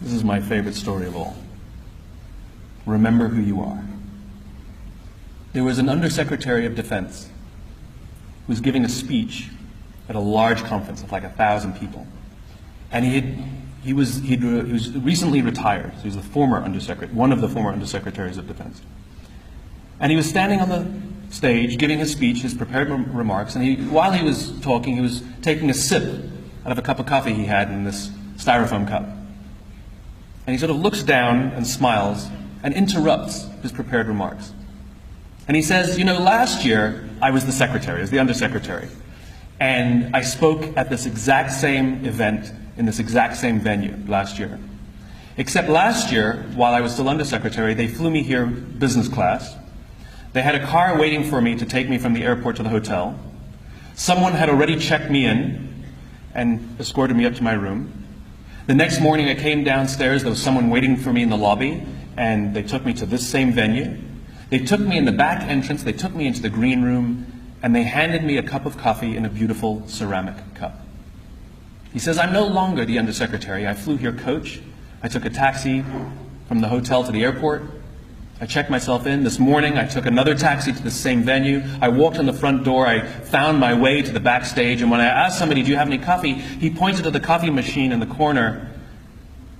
This is my favorite story of all. Remember who you are. There was an Undersecretary of Defense who was giving a speech at a large conference of like 1,000 people. And he was recently retired. So he was the former undersecretary, one of the former Undersecretaries of Defense. And he was standing on the stage giving his speech, his prepared remarks, and while he was talking, he was taking a sip out of a cup of coffee he had in this styrofoam cup. And he sort of looks down and smiles and interrupts his prepared remarks. And he says, you know, last year I was the secretary, as the undersecretary, and I spoke at this exact same event in this exact same venue last year. Except last year, while I was still undersecretary, they flew me here business class. They had a car waiting for me to take me from the airport to the hotel. Someone had already checked me in and escorted me up to my room. The next morning I came downstairs, there was someone waiting for me in the lobby, and they took me to this same venue. They took me in the back entrance, they took me into the green room, and they handed me a cup of coffee in a beautiful ceramic cup. He says, I'm no longer the undersecretary. I flew here coach. I took a taxi from the hotel to the airport. I checked myself in. This morning I took another taxi to the same venue. I walked in the front door. I found my way to the backstage, and when I asked somebody, do you have any coffee? He pointed to the coffee machine in the corner,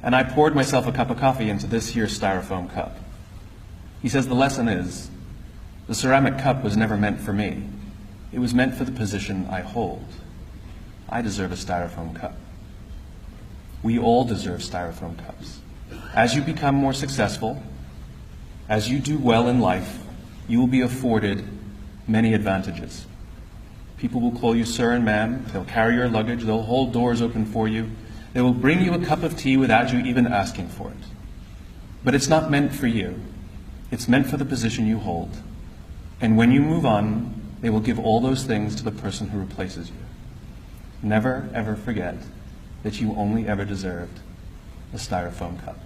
and I poured myself a cup of coffee into this here styrofoam cup. He says the lesson is, the ceramic cup was never meant for me. It was meant for the position I hold. I deserve a styrofoam cup. We all deserve styrofoam cups. As you become more successful, as you do well in life, you will be afforded many advantages. People will call you sir and ma'am. They'll carry your luggage. They'll hold doors open for you. They will bring you a cup of tea without you even asking for it. But it's not meant for you. It's meant for the position you hold. And when you move on, they will give all those things to the person who replaces you. Never, ever forget that you only ever deserved a styrofoam cup.